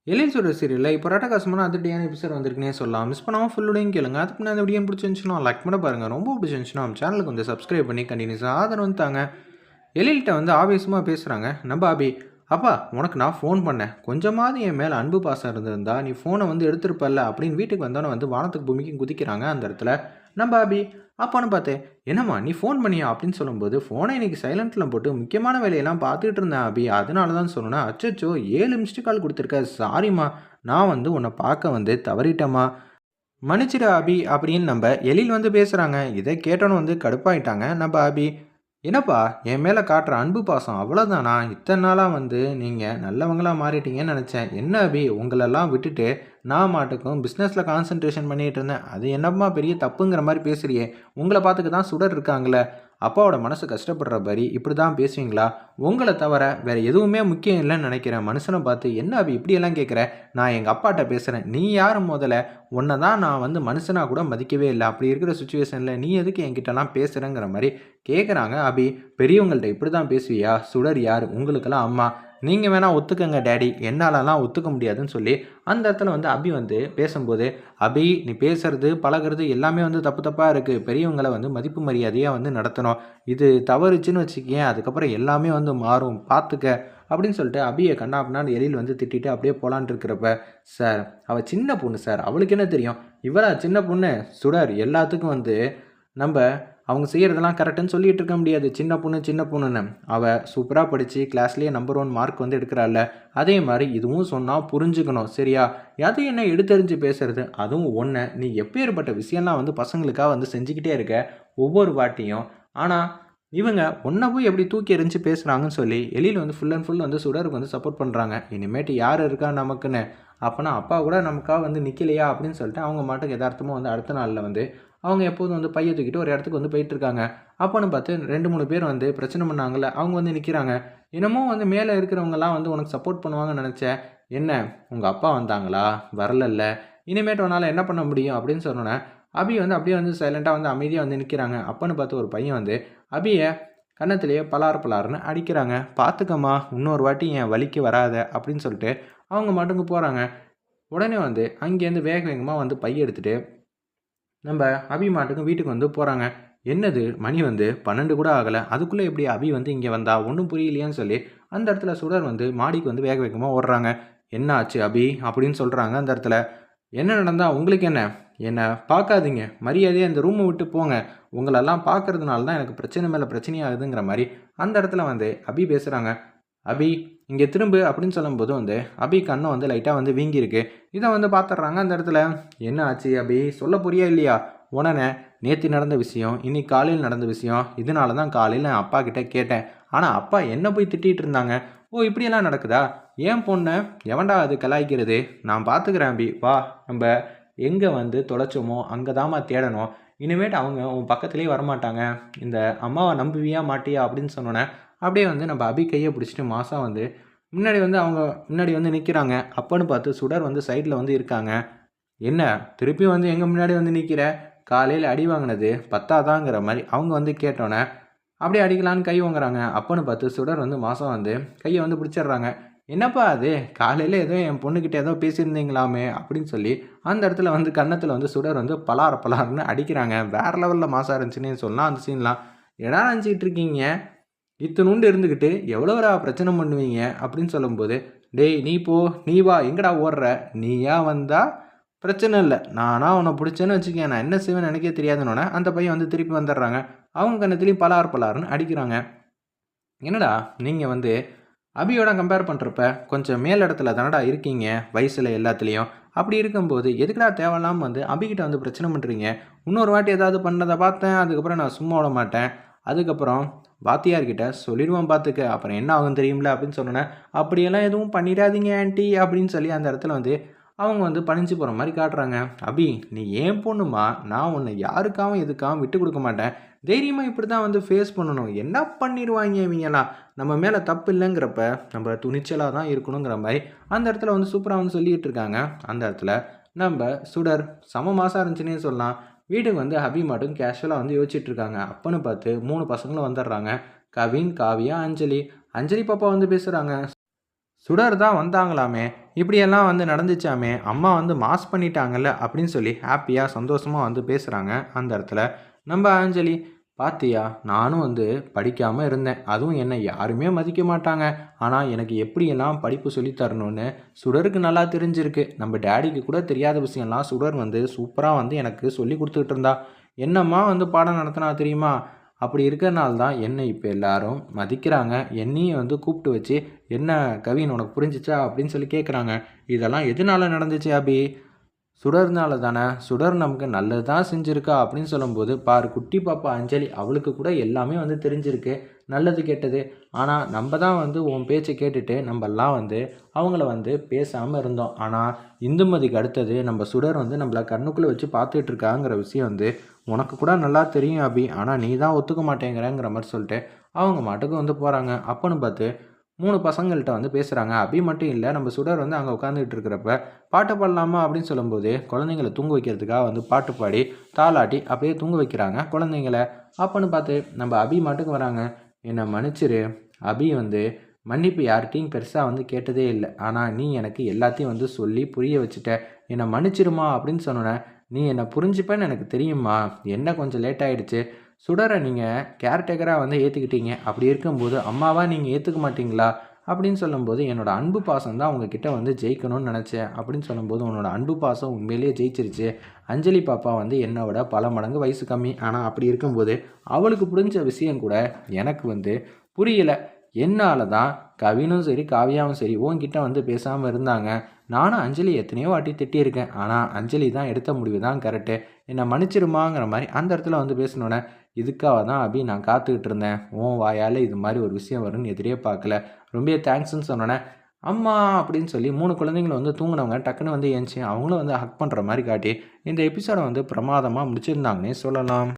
எழில் சீரியலில் இப்போ ரட்டகாசமான அதிரடியான எபிசோட் வந்திருக்குன்னே சொல்லலாம். மிஸ் பண்ணாமல் ஃபுல்லோடையும் கேளுங்க. அதுக்கு முன்னாடி அந்த வீடியோ பிடிச்சிருந்துச்சுன்னா லைக் பண்ண பாருங்கள். ரொம்ப பிடிச்சிருந்துச்சுன்னா நம்ம சேனலுக்கு வந்து சப்ஸ்கிரைப் பண்ணி கண்டினியூஸாக ஆதரவு தாங்க. எழில்கிட்ட வந்து ஆவேசமாக பேசுகிறாங்க நம்ம அபி. அப்பா உனக்கு நான் ஃபோன் பண்ணேன், கொஞ்சமாவது என் மேலே அன்பு பாசம் இருந்திருந்தா நீ ஃபோனை வந்து எடுத்திருப்பல்ல அப்படின்னு வீட்டுக்கு வந்தோன்னே வந்து வானத்துக்கு பூமிக்கு குதிக்கிறாங்க அந்த இடத்துல நம்ம அபி. அப்பான்னு பார்த்தேன், என்னம்மா நீ ஃபோன் பண்ணியா அப்படின்னு சொல்லும்போது, ஃபோனை இன்னைக்கு சைலண்ட்டில் போட்டு முக்கியமான வேலையெல்லாம் பார்த்துக்கிட்டு இருந்தேன் அபி, அதனால தான் சொன்னேன். அச்சச்சோ 7 மிஸ்டு கால் கொடுத்துருக்க, சாரிம்மா, நான் வந்து உன்னை பார்க்க வந்து தவறிட்டேம்மா, மன்னிச்சிடு அபி அப்படின்னு நம்ம எழில் வந்து பேசுகிறாங்க. இதை கேட்டோன்னு வந்து கடுப்பாயிட்டாங்க நம்ம அபி. என்னப்பா என் மேலே காட்டுற அன்பு பாசம் அவ்வளோதானா? இத்தனை நாளாக வந்து நீங்கள் நல்லவங்களாக மாறிட்டீங்கன்னு நினச்சேன். என்ன அபி உங்களெல்லாம் விட்டுட்டு நான் மாட்டுக்கும் பிஸ்னஸில் கான்சன்ட்ரேஷன் பண்ணிகிட்டு இருந்தேன். அது என்னம்மா பெரிய தப்புங்கிற மாதிரி பேசுகிறியே? உங்களை பார்த்துக்க தான் சுடர் இருக்காங்களே. அப்பாவோட மனசு கஷ்டப்படுற மாதிரி இப்படி தான் பேசுவீங்களா? உங்களை தவிர வேறு எதுவுமே முக்கியம் இல்லைன்னு நினைக்கிறேன். மனுஷனை பார்த்து என்ன அபி இப்படியெல்லாம் கேட்குற? நான் எங்கள் அப்பாட்ட பேசுகிறேன். நீ யார் முதல்ல? உன்னை தான் நான் வந்து மனுஷனாக கூட மதிக்கவே இல்லை. அப்படி இருக்கிற சுச்சுவேஷனில் நீ எதுக்கு என்கிட்டலாம் பேசுகிறேங்கிற மாதிரி கேட்குறாங்க அபி. பெரியவங்கள்ட்ட இப்படி தான் பேசுவியா? சுடர் யார்? உங்களுக்கெல்லாம் அம்மா. நீங்கள் வேணால் ஒத்துக்கங்க டேடி, என்னாலலாம் ஒத்துக்க முடியாதுன்னு சொல்லி அந்த இடத்துல வந்து அபி வந்து பேசும்போது, அபி நீ பேசுறது பழகிறது எல்லாமே வந்து தப்பு தப்பாக இருக்குது. பெரியவங்களை வந்து மதிப்பு மரியாதையாக வந்து நடத்தணும். இது தவறுச்சுன்னு வச்சுக்கேன், அதுக்கப்புறம் எல்லாமே வந்து மாறும் பார்த்துக்க அப்படின்னு சொல்லிட்டு அபியை கண்ணா அப்படின்னா எழில் வந்து திட்டிட்டு அப்படியே போலான்ட்டு இருக்கிறப்ப, சார் அவள் சின்ன பொண்ணு சார், அவளுக்கு என்ன தெரியும்? இவளா சின்ன பொண்ணு? சுடர் எல்லாத்துக்கும் வந்து நம்ம அவங்க செய்கிறதெல்லாம் கரெக்டுன்னு சொல்லிகிட்டு இருக்க முடியாது. சின்ன பொண்ணு சின்ன பொண்ணுன்னு. அவள் சூப்பராக படித்து கிளாஸ்லேயே நம்பர் 1 மார்க் வந்து எடுக்கிறாள்ல, அதே மாதிரி இதுவும் சொன்னால் புரிஞ்சுக்கணும் சரியா? அது என்ன எடுத்தறிஞ்சு பேசுறது? அதுவும் ஒன்று நீ எப்பேற்பட்ட விஷயம்லாம் வந்து பசங்களுக்காக வந்து செஞ்சுக்கிட்டே இருக்க ஒவ்வொரு வாட்டியும். ஆனால் இவங்க ஒன்றை போய் எப்படி தூக்கி எறிஞ்சு பேசுகிறாங்கன்னு சொல்லி எழில் வந்து ஃபுல் அண்ட் ஃபுல் வந்து சுடருக்கு வந்து சப்போர்ட் பண்ணுறாங்க. இனிமேட்டு யார் இருக்கா நமக்குன்னு? அப்போனா அப்பா கூட நமக்காக வந்து நிற்கலையா அப்படின்னு சொல்லிட்டு அவங்க மாட்டுக்கு யதார்த்தமாக வந்து அடுத்த நாளில் வந்து அவங்க எப்போதும் வந்து பையை தூக்கிட்டு ஒரு இடத்துக்கு வந்து போயிட்டுருக்காங்க. அப்போன்னு பார்த்து 2-3 பேர் வந்து பிரச்சனை பண்ணாங்கல்ல, அவங்க வந்து நிற்கிறாங்க. என்னமோ வந்து மேலே இருக்கிறவங்கலாம் வந்து உனக்கு சப்போர்ட் பண்ணுவாங்கன்னு நினச்சேன். என்ன உங்கள் அப்பா வந்தாங்களா? வரலல்ல, இனிமேட்டு உன்னால் என்ன பண்ண முடியும் அப்படின்னு சொன்னோன்னே அபி வந்து அப்படியே வந்து சைலண்ட்டாக வந்து அமைதியாக வந்து நிற்கிறாங்க. அப்போன்னு பார்த்து ஒரு பையன் வந்து அபியை கன்னத்திலேயே பலார் பலார்னு அடிக்கிறாங்க. பார்த்துக்கம்மா இன்னொரு வாட்டி என் வலிக்கு வராத அப்படின்னு சொல்லிட்டு அவங்க மட்டுக்கு போகிறாங்க. உடனே வந்து அங்கேருந்து வேக வேகமாக வந்து பைய எடுத்துகிட்டு நம்ம அபி மாட்டுக்கும் வீட்டுக்கு வந்து போகிறாங்க. என்னது மணி வந்து 12 கூட ஆகலை, அதுக்குள்ளே எப்படி அபி வந்து இங்கே வந்தா ஒன்றும் புரியலையான்னு சொல்லி அந்த இடத்துல சுடர் வந்து மாடிக்கு வந்து வேக வேகமாக ஓடுறாங்க. என்ன ஆச்சு அபி அப்படின்னு சொல்கிறாங்க அந்த இடத்துல. என்ன நடந்தா உங்களுக்கு என்ன? என்னை பார்க்காதீங்க, மரியாதையாக இந்த ரூமை விட்டு போங்க, உங்களெல்லாம் பார்க்கறதுனால தான் எனக்கு பிரச்சனை மேலே பிரச்சனையாகுதுங்கிற மாதிரி அந்த இடத்துல வந்து அபி பேசுகிறாங்க. அபி இங்கே திரும்பு அப்படின்னு சொல்லும்போது வந்து அபி கண்ணை வந்து லைட்டாக வந்து வீங்கியிருக்கு. இதை வந்து பார்த்துட்றாங்க அந்த இடத்துல. என்ன ஆச்சு அபி, சொல்ல புரியா இல்லையா? உடனே நேற்று நடந்த விஷயம், இன்னைக்கு காலையில் நடந்த விஷயம், இதனால தான் காலையில் நான் அப்பா கிட்டே கேட்டேன். ஆனால் அப்பா என்ன போய் திட்டிகிட்டு இருந்தாங்க. ஓ இப்படியெல்லாம் நடக்குதா? ஏன் பொண்ணை எவன்டா அது கலாய்க்கிறது? நான் பார்த்துக்கிறேன் அபி, வா நம்ம எங்கே வந்து தொலைச்சோமோ அங்கே தாம்மா தேடணும். இனிமேட்டு அவங்க உன் பக்கத்துலேயே வரமாட்டாங்க. இந்த அம்மாவை நம்புவியா மாட்டியா அப்படின்னு சொன்னோன்னே அப்படியே வந்து நம்ம அபி கையை பிடிச்சிட்டு மாதம் வந்து முன்னாடி வந்து அவங்க முன்னாடி வந்து நிற்கிறாங்க. அப்போன்னு பார்த்து சுடர் வந்து சைடில் வந்து இருக்காங்க. என்ன திருப்பி வந்து எங்கள் முன்னாடி வந்து நிற்கிற? காலையில் அடி வாங்கினது பத்தாதாங்கிற மாதிரி அவங்க வந்து கேட்டோன்னே அப்படியே அடிக்கலான்னு கை வாங்குறாங்க. அப்போன்னு பார்த்து சுடர் வந்து மாதம் வந்து கையை வந்து பிடிச்சிடுறாங்க. என்னப்பா அது, காலையில் ஏதோ என் பொண்ணுக்கிட்ட ஏதோ பேசியிருந்தீங்களாமே அப்படின்னு சொல்லி அந்த இடத்துல வந்து கன்னத்தில் வந்து சுடர் வந்து பலார பலாருன்னு அடிக்கிறாங்க. வேறு லெவலில் மாசாக இருந்துச்சுன்னு சொல்லலாம் அந்த சீன்லாம். எடா நினச்சிக்கிட்டு இருக்கீங்க, இத்தனுண்டு இருந்துக்கிட்டு எவ்வளோடா பிரச்சனை பண்ணுவீங்க அப்படின்னு சொல்லும்போது, டேய் நீ போ, நீ வா, எங்கடா ஓடுற? நீயா வந்தா பிரச்சனை இல்லை, நானா உன்னை பிடிச்சேன்னு வச்சுக்கேன், நான் என்ன செய்வேன்னு எனக்கே தெரியாதுன்னொன்னே அந்த பையன் வந்து திருப்பி வந்துடுறாங்க. அவங்க கண்ணத்துலேயும் பலார் பலாருன்னு அடிக்கிறாங்க. என்னடா நீங்கள் வந்து அபியோட கம்பேர் பண்ணுறப்ப கொஞ்சம் மேல் இடத்துல தானடா இருக்கீங்க வயசில் எல்லாத்துலேயும். அப்படி இருக்கும்போது எதுக்குடா தேவையில்லாமல் வந்து அபிகிட்ட வந்து பிரச்சனை பண்ணுறீங்க? இன்னொரு வாட்டி ஏதாவது பண்ணதை பார்த்தேன், அதுக்கப்புறம் நான் சும்மா விட மாட்டேன். அதுக்கப்புறம் வாத்தியார்கிட்ட சொல்லிடுவான் பார்த்துக்க, அப்புறம் என்ன ஆகும் தெரியுமில்ல அப்படின்னு சொன்னேன். அப்படியெல்லாம் எதுவும் பண்ணிடாதீங்க ஆன்ட்டி அப்படின்னு சொல்லி அந்த இடத்துல வந்து அவங்க வந்து பணிஞ்சு போகிற மாதிரி காட்டுறாங்க. அபி நீ ஏன் பொண்ணுமா, நான் உன்னை யாருக்காகவும் எதுக்காகவும் விட்டு கொடுக்க மாட்டேன். தைரியமாக இப்படி தான் வந்து ஃபேஸ் பண்ணணும். என்ன பண்ணிடுவாங்க இவங்கெல்லாம்? நம்ம மேலே தப்பு இல்லைங்கிறப்ப நம்ம துணிச்சலாக தான் இருக்கணுங்கிற மாதிரி அந்த இடத்துல வந்து சூப்பராக வந்து சொல்லிகிட்டு இருக்காங்க. அந்த இடத்துல நம்ம சுடர் செம மாசாக இருந்துச்சுன்னே சொல்லலாம். வீட்டுக்கு வந்து அபி மட்டும் கேஷுவலாக வந்து யோசிச்சுட்டு இருக்காங்க. அப்போன்னு பார்த்து 3 பசங்களும் வந்துடுறாங்க. கவின், காவியா, அஞ்சலி. அஞ்சலி பாப்பா வந்து பேசுகிறாங்க. சுடர் தான் வந்தாங்களாமே, இப்படியெல்லாம் வந்து நடந்துச்சாமே, அம்மா வந்து மாஸ் பண்ணிட்டாங்கல்ல அப்படின்னு சொல்லி ஹாப்பியாக சந்தோஷமாக வந்து பேசுகிறாங்க அந்த இடத்துல. நம்ம அஞ்சலி, பாத்தியா நானும் வந்து படிக்காமல் இருந்தேன், அதுவும் என்னை யாருமே மதிக்க மாட்டாங்க, ஆனால் எனக்கு எப்படியெல்லாம் படிப்பு சொல்லித் தரணும்னு சுடருக்கு நல்லா தெரிஞ்சிருக்கு. நம்ம டேடிக்கு கூட தெரியாத விஷயம்லாம் சுடர் வந்து சூப்பராக வந்து எனக்கு சொல்லி கொடுத்துக்கிட்டு இருந்தா. என்னம்மா வந்து பாடம் நடத்தினா தெரியுமா? அப்படி இருக்கிறனால தான் என்னை இப்போ எல்லாரும் மதிக்கிறாங்க. என்னையும் வந்து கூப்பிட்டு வச்சு, "என்ன கவின் உனக்கு புரிஞ்சிச்சா?" அப்படின்னு சொல்லி கேட்குறாங்க. இதெல்லாம் எதனால நடந்துச்சு அபி? சுடர்னால தானே. சுடர் நமக்கு நல்லது தான் செஞ்சுருக்கா அப்படின்னு சொல்லும்போது, பாரு குட்டி பாப்பா அஞ்சலி அவளுக்கு கூட எல்லாமே வந்து தெரிஞ்சிருக்கு. நல்லது கெட்டது. ஆனால் நம்ம தான் வந்து உன் பேச்சை கேட்டுட்டு நம்மெல்லாம் வந்து அவங்கள வந்து பேசாமல் இருந்தோம். ஆனால் இந்துமதிக்கு அடுத்தது நம்ம சுடர் வந்து நம்மளை கண்ணுக்குள்ளே வச்சு பார்த்துட்டு இருக்காங்கிற விஷயம் வந்து உனக்கு கூட நல்லா தெரியும் அபி. ஆனால் நீ தான் ஒத்துக்க மாட்டேங்கிறங்கிற மாதிரி சொல்லிட்டு அவங்க மாட்டுக்கு வந்து போகிறாங்க. அப்போன்னு பார்த்து 3 பசங்கள்கிட்ட வந்து பேசுகிறாங்க. அபி மட்டும் இல்லை, நம்ம சுடர் வந்து அங்கே உட்காந்துக்கிட்டு இருக்கிறப்ப பாட்டு பாடலாமா அப்படின்னு சொல்லும்போது குழந்தைங்கள தூங்க வைக்கிறதுக்காக வந்து பாட்டு பாடி தாளாட்டி அப்படியே தூங்க வைக்கிறாங்க குழந்தைங்கள. அப்போன்னு பார்த்து நம்ம அபி மாட்டுக்கு வராங்க. என்னை மன்னிச்சிரு அபி, வந்து மன்னிப்பு யார்கிட்டையும் பெருசாக வந்து கேட்டதே இல்லை, ஆனால் நீ எனக்கு எல்லாத்தையும் வந்து சொல்லி புரிய வச்சுட்ட, என்னை மன்னிச்சிருமா அப்படின்னு சொன்னோன்னே, நீ என்னை புரிஞ்சுப்பேன்னு எனக்கு தெரியுமா, என்ன கொஞ்சம் லேட் ஆகிடுச்சு, சுடரை நீங்கள் கேர்டேக்கராக வந்து ஏற்றுக்கிட்டீங்க, அப்படி இருக்கும்போது அம்மாவாக நீங்கள் ஏற்றுக்க மாட்டிங்களா அப்படின்னு சொல்லும்போது, என்னோடய அன்பு பாசம் தான் உங்ககிட்ட வந்து ஜெயிக்கணும்னு நினச்சேன் அப்படின்னு சொல்லும்போது, உன்னோட அன்பு பாசம் உண்மையிலேயே ஜெயிச்சிருச்சு. அஞ்சலி பாப்பா வந்து என்னோட பல மடங்கு வயசு கம்மி, ஆனால் அப்படி இருக்கும்போது அவளுக்கு புரிஞ்ச விஷயம் கூட எனக்கு வந்து புரியலை. என்னால் தான் கவினும் சரி காவியாவும் சரி உன்கிட்ட வந்து பேசாமல் இருந்தாங்க. நானும் அஞ்சலி எத்தனையோ வாட்டி திட்டியிருக்கேன், ஆனால் அஞ்சலி தான் எடுத்த முடிவு தான் கரெக்டு, என்னை மன்னிச்சிருமாங்கிற மாதிரி அந்த இடத்துல வந்து பேசினோன்னே, இதுக்காக தான் அபி நான் காத்துக்கிட்டு இருந்தேன், உன் வாயால் இது மாதிரி ஒரு விஷயம் வரும்னு எதிரே பார்க்கல, ரொம்ப தேங்க்ஸ்ன்னு சொன்னோன்னே, அம்மா அப்படின்னு சொல்லி 3 குழந்தைங்களும் வந்து தூங்கினவங்க டக்குன்னு வந்து ஏஞ்சி அவங்களும் வந்து ஹக் பண்ணுற மாதிரி காட்டி இந்த எபிசோடை வந்து பிரமாதமாக முடிச்சிருந்தாங்கன்னே சொல்லலாம்.